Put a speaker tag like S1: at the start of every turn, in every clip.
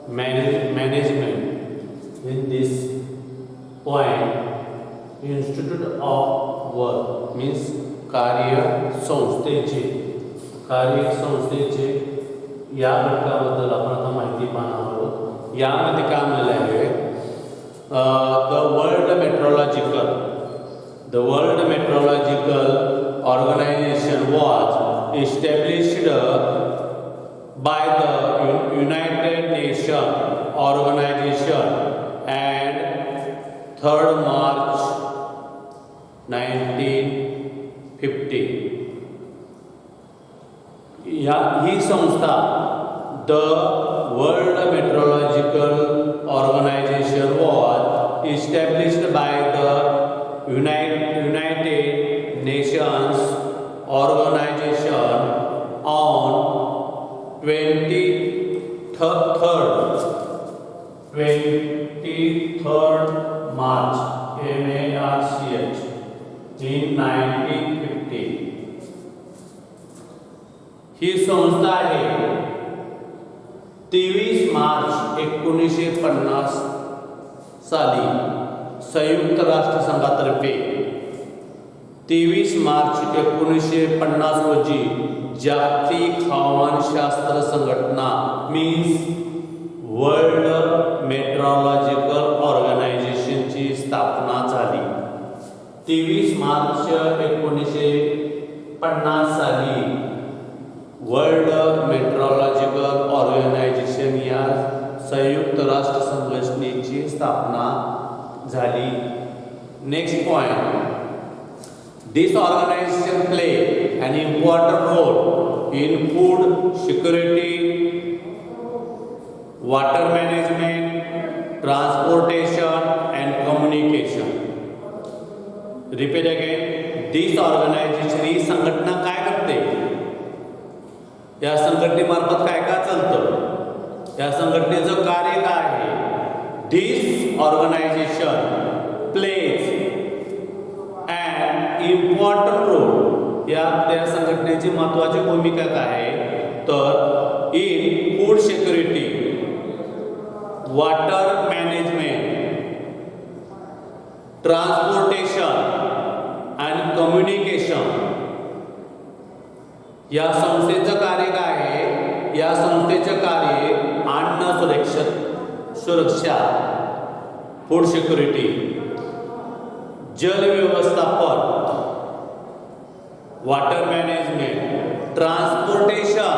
S1: management. In this point, institute of work means कार्यसंस्थेचे या घटकाबद्दल आपण आता माहिती पाहणार आहोत. यामध्ये काय म्हणलेलं आहे, the world meteorological organization was established by the United Nations organization and 3rd March 1950. ही संस्था the World Meteorological Organization was established by the United Nations organization on 23rd March MARCH in 1950. ही संस्था आहे 23 मार्च 1950 साली संयुक्त राष्ट्र संघातर्फे 23 मार्च 1950 रोजी जागतिक हवामानशास्त्र संघटना मीन्स वर्ल्ड मेट्रोलॉजिकल ऑर्गनायझेशनची स्थापना झाली. 23 मार्च 1950 साली वर्ल्ड मेट्रोलॉजिकल ऑर्गनायझेशन या संयुक्त राष्ट्र संघटनेची स्थापना झाली. Next point, this organisation play an important role in food security, water management, transportation and communication. Repeat again, this organization ही संघटना काय करते, या संघटनेमार्फत काय काय चालतं, या संघटनेचं कार्य काय आहे. This organization plays an important role, या त्या संघटनेची महत्त्वाची भूमिका काय आहे तर in food security, water management, transportation आणि कम्युनिकेशन. या संस्थेचं कार्य काय आहे, या संस्थेचं कार्य अन्न सुरक्षा फूड सिक्युरिटी, जल व्यवस्थापन, वॉटर मॅनेजमेंट, ट्रान्सपोर्टेशन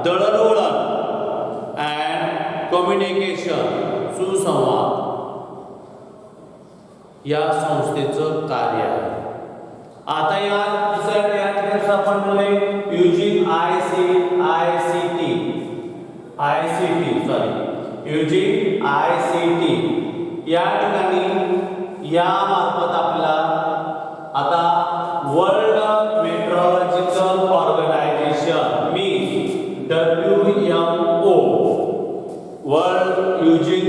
S1: दळणवळण अँड कम्युनिकेशन सुसंवाद या संस्थेचं कार्य आहे. आता या आपण बोले युजिन आयसीटी या ठिकाणी या मार्फत आपला आता world meteorological organisation means WMO world using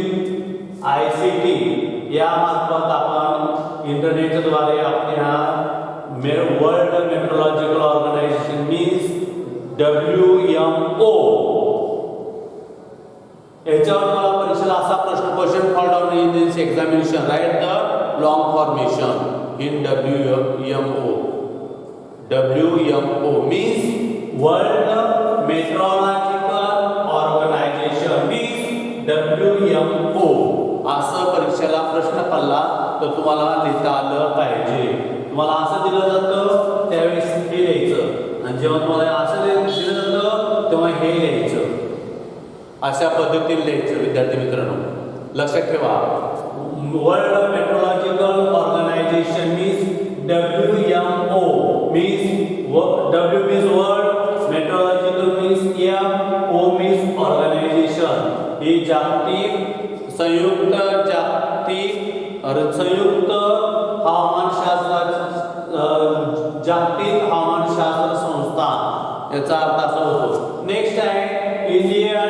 S1: ICT या मार्फत आपण इंटरनेटद्वारे आपल्या world meteorological organisation means WMO याच्यावर मला परीक्षेला असा question fall down in this examination, write the long formation in WMO. WMO means World Meteorological Organization means WMO. असं परीक्षेला प्रश्न पडला तर तुम्हाला लिहिता आलं पाहिजे. तुम्हाला असं दिलं जातं त्यावेळेस हे लिहायचं, आणि जेव्हा तुम्हाला असं दिलं जातं तेव्हा हे लिहायचं. अशा पद्धतीने लिहायचं विद्यार्थी मित्रांनो, लक्षात ठेवा. World meteorological organisation means WMO means W means world, meteorological means O means organization. ही संयुक्त जागतिक हवामानशास्त्र संस्था याचा अर्थ असा होतो. नेक्स्ट आहे Indian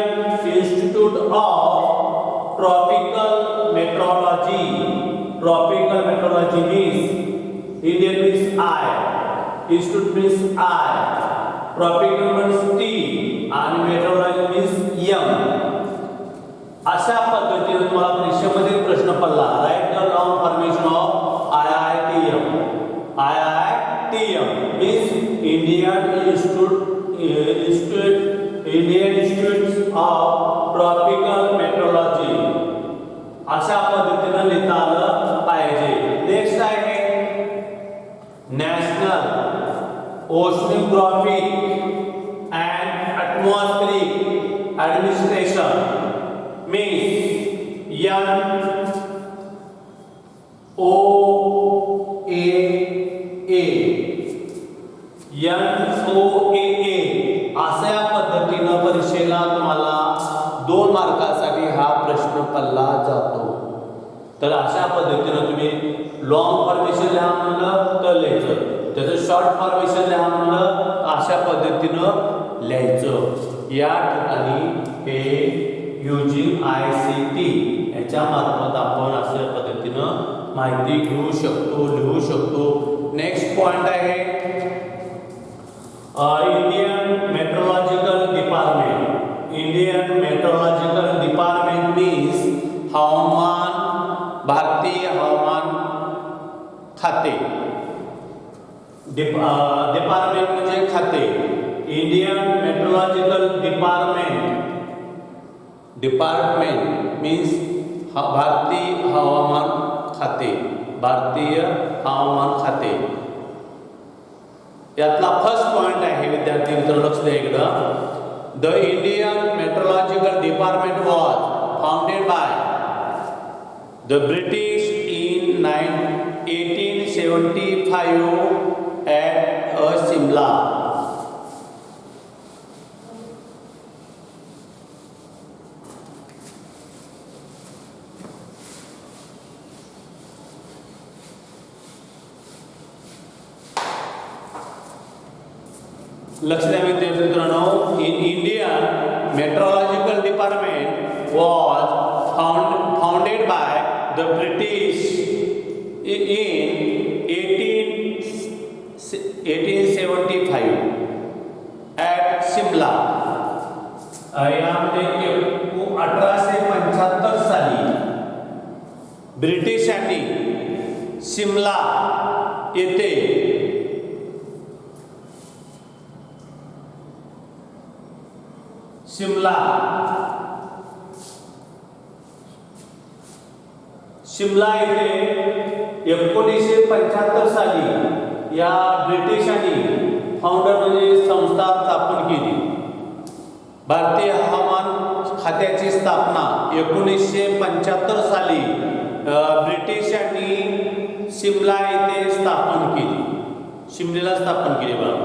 S1: institute of tropical metrology. Tropical metrology means Indian means I, institute means I, tropical means T आणि मेट्रोलॉजी मीन्स एम. अशा पद्धतीने तुम्हाला परीक्षेमध्ये प्रश्न पडला. Right the long formation of IITM. IITM means Indian institute of tropical metrology. अशा पद्धतीने लिहिता आलं पाहिजे. नेक्स्ट आहे national oceanographic and atmospheric administration means NOAA अशा पद्धतीनं परीक्षेला तुम्हाला 2 मार्कासाठी हा प्रश्न पडला जातो. तर अशा पद्धतीनं तुम्ही लॉंग फॉर्मेशन लिहा म्हणलं तर लिहायचं, त्याचं शॉर्ट फॉर्मेशन लिहा म्हणलं अशा पद्धतीनं लिहायचं. या ठिकाणी हे यूजिंग ICT याच्या मार्फत आपण अशा पद्धतीनं माहिती घेऊ शकतो, लिहू शकतो. नेक्स्ट पॉइंट आहे Indian meteorological department. Indian meteorological department means हवामान, भारतीय हवामान खाते. डिपार्टमेंट म्हणजे खाते. इंडियन मेट्रोलॉजिकल डिपार्टमेंट मीन्स भारतीय हवामान खाते. भारतीय हवामान खाते. यातला फर्स्ट पॉइंट आहे विद्यार्थी मित्र, लक्ष द्या इकडं. The Indian meteorological department was founded by the British in 1875 at Simla. लक्ष द्या विद्यार्थी मित्रांनो. In Indian meteorological department was founded by the British in 1875 at Shimla. यामध्ये 1875 साली ब्रिटिशांनी शिमला येथे शिमला येथे 1975 साली या ब्रिटिशांनी फाउंडर म्हणजे संस्था स्थापन केली. भारतीय हवामान खात्याची स्थापना 1975 साली ब्रिटिशांनी शिमला येथे स्थापन केली. शिमलेला स्थापन केली. बघा,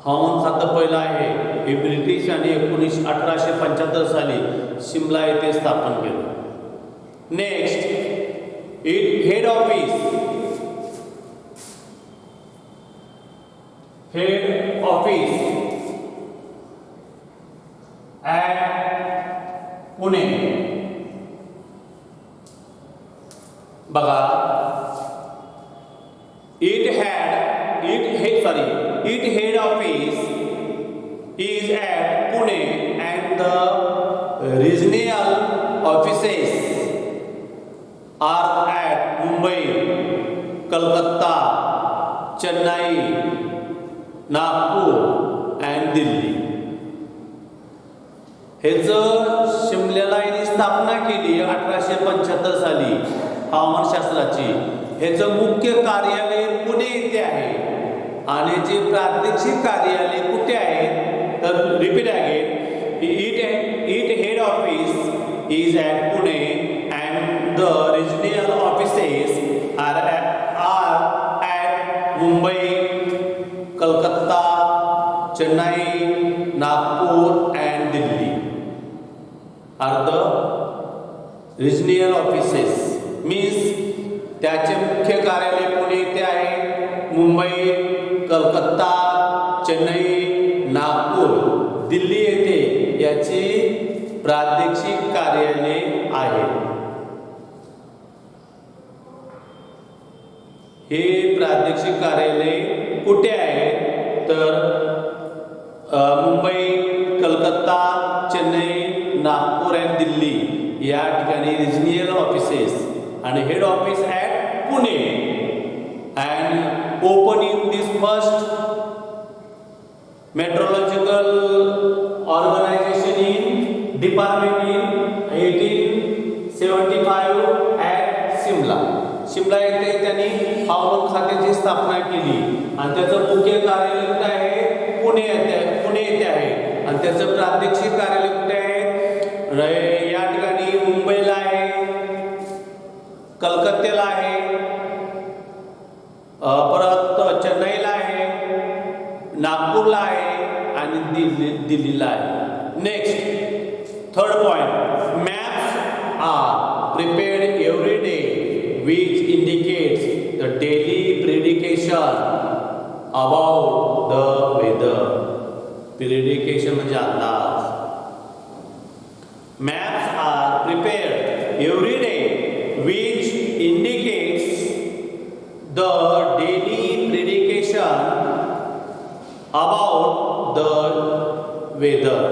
S1: हवामान खातं पहिलं आहे हे ब्रिटिशांनी 1875 साली शिमला येथे स्थापन केलं. Next, head office at Pune. बघा, it head office is at Pune and the regional offices are at Mumbai, Kolkata, Chennai, Nagpur and Delhi. ह्याचं शिमल्याला यांनी स्थापना केली 1875 साली हवामानशास्त्राची. ह्याचं मुख्य कार्यालय पुणे येथे आहे आणि जे प्रादेशिक कार्यालय कुठे आहे तर repeat again, it head office is at Pune and the regional offices are at Mumbai, Calcutta, Chennai, Nagpur and Delhi are the regional offices. Means त्याचे मुख्य कार्यालय पुणे येथे आहे, मुंबई, कलकत्ता, चेन्नई, नागपूर, दिल्ली येथे याची प्रादेशिक कार्यालय आहे. हे प्रादेशिक कार्यालय कुठे आहे तर मुंबई, कलकत्ता, चेन्नई, नागपूर अँड दिल्ली या ठिकाणी रिजनल ऑफिसेस आणि head office at Pune and opening this first meteorological organization in department in 1875 at Shimla. Shimla येथे त्यांनी हवामान खात्याची स्थापना केली आणि त्याचं मुख्य कार्यालय कुठे आहे? पुणे येथे आहे आणि त्याचं प्रादेशिक कार्यालय कुठे आहे? या ठिकाणी मुंबईला आहे, कलकत्त्याला आहे, परत चेन्नईला आहे, नागपूरला आहे आणि दिल्लीला आहे. Next third point, maps are prepared every day which indicates the daily prediction about the weather. Prediction म्हणजे अंदाज. Maps are prepared every day which indicates the daily prediction about the weather.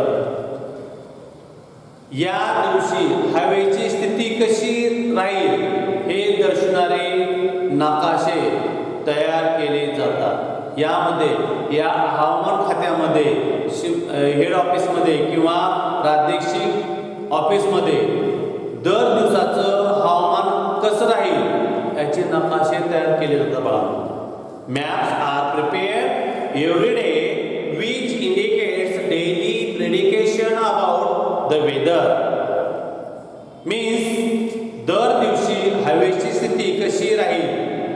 S1: या दिवशी हवेची स्थिती कशी राहील हे दर्शवणारे नकाशे तयार केले जातात. यामध्ये या हवामान खात्यामध्ये हेड ऑफिसमध्ये किंवा प्रादेशिक ऑफिसमध्ये दर दिवसाचं हवामान कसं राहील याचे नकाशे तयार केले जातात. बाळांनो, maps are prepared every day which indicates daily prediction about the weather. means दर दिवशी हवेची स्थिती कशी राहील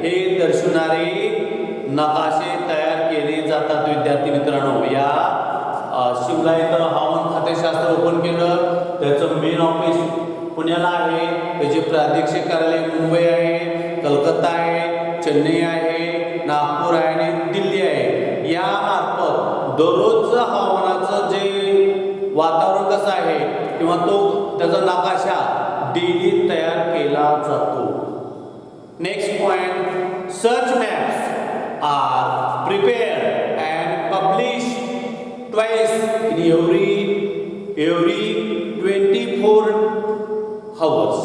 S1: हे दर्शवणारे नकाशे तयार केले जातात. विद्यार्थी मित्रांनो, या शिमला इथं हवामान खातेशास्त्र ओपन केलं. त्याचं मेन ऑफिस पुण्याला आहे, त्याचे प्रादेशिक कार्यालय मुंबई आहे, कलकत्ता आहे, चेन्नई आहे, नागपूर आहे आणि दिल्ली आहे. या मार्फत दररोजचं हवामानाचं जे वातावरण कसं आहे किंवा त्याचा नकाशा डेली तयार केला जातो. Next point, search maps are prepared and publish twice in every 24 hours.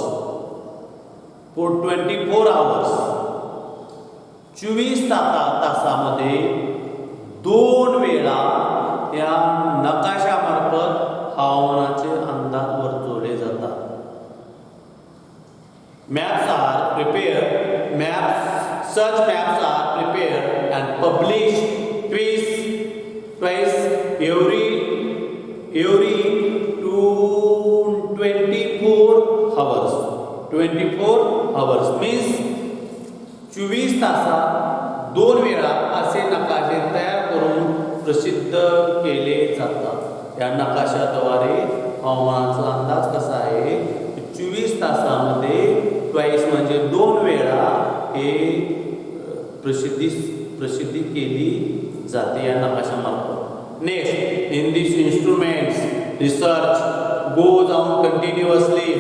S1: for 24 hours 24 तासामध्ये 2 वेळा या नकाशामार्फत हवामानाचे अंदाज वर्तवले जातात. Such maps are prepared and published twice every 24 hours. 24 hours means 24 तासात 2 वेळा असे नकाशे तयार करून प्रसिद्ध केले जातात. या नकाशाद्वारे हवामानाचा अंदाज कसा आहे 24 तासामध्ये ट्वाइस म्हणजे 2 वेळा हे प्रसिद्धी केली जाते या नकाशामार्फत. Next, in this instruments research goes on continuously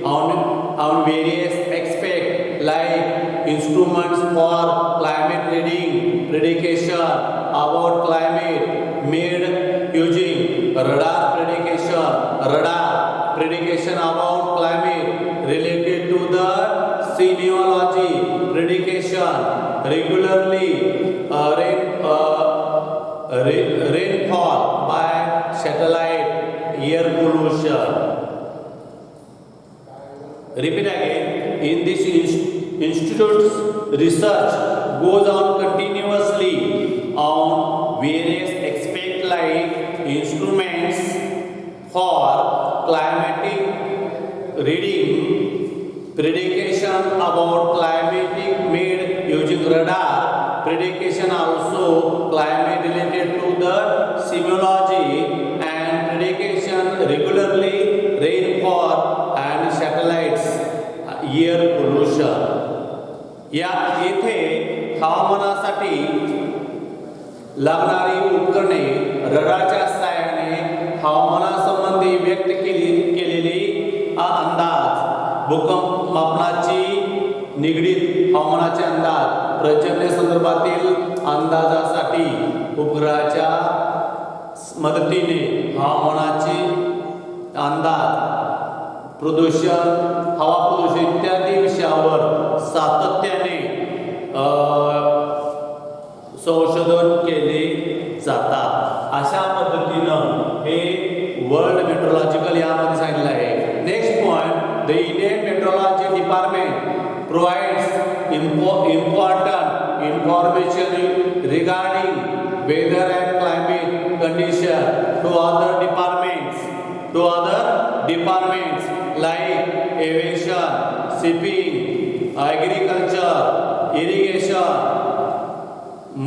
S1: on various aspects like instruments for climate reading, prediction about climate made using radar prediction about climate related to the seismology prediction, regularly rainfall by satellite, air pollution. Repeat again. In this institute's research goes on continuously on various aspects like instruments for climatic reading, prediction about climatic made using radar, prediction also climate related to the seismology and prediction regularly rainfall and satellites, air pollution. या येथे हवामानासाठी लागणारी उपकरणे रडारच्या सहाय्याने हवामानासंबंधी व्यक्त केलेली अंदाज, भूकंप मापनाची निगडीत हवामानाचे अंदाज, प्रचंड संदर्भातील अंदाजासाठी उपग्रहाच्या मदतीने हवामानाचे अंदाज, प्रदूषण, हवा प्रदूषण इत्यादी विषयावर सातत्याने संशोधन केले जातात. अशा पद्धतीनं हे वर्ल्ड मेट्रोलॉजिकल यामध्ये सांगितलं आहे. Next point, the Indian metrology department provides important information regarding weather and climate condition to other departments like aviation, shipping, agriculture, irrigation,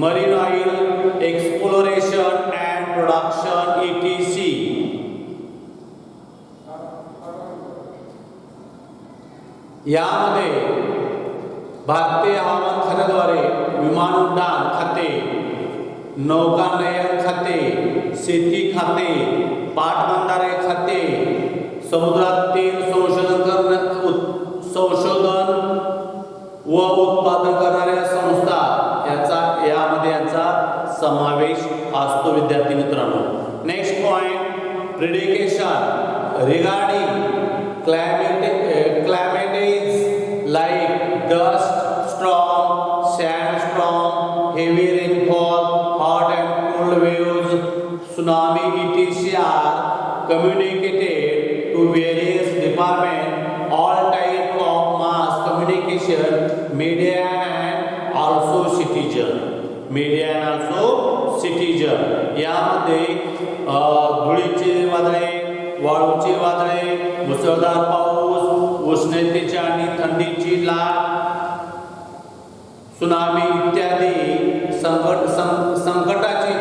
S1: marine oil exploration and production, etc. यामध्ये भारतीय हवामान खात्याद्वारे विमान उड्डाण खाते, नौकानयन खाते, शेती खाते, पाटबंधारे खाते, समुद्रातील संशोधन व उत्पादन करणाऱ्या संस्था याचा समावेश असतो विद्यार्थी मित्रांनो. Next point, prediction regarding climates like dust storm, sandstorm, heavy rainfall, hot and cold waves, tsunami, etc. are communicated to various departments, all type of mass communication, media and also citizen. यामध्ये धुळीचे वादळे, वाळूचे वादळे, मुसळधार पाऊस, उष्णतेची आणि थंडीची लाट, tsunami इत्यादी संकटाची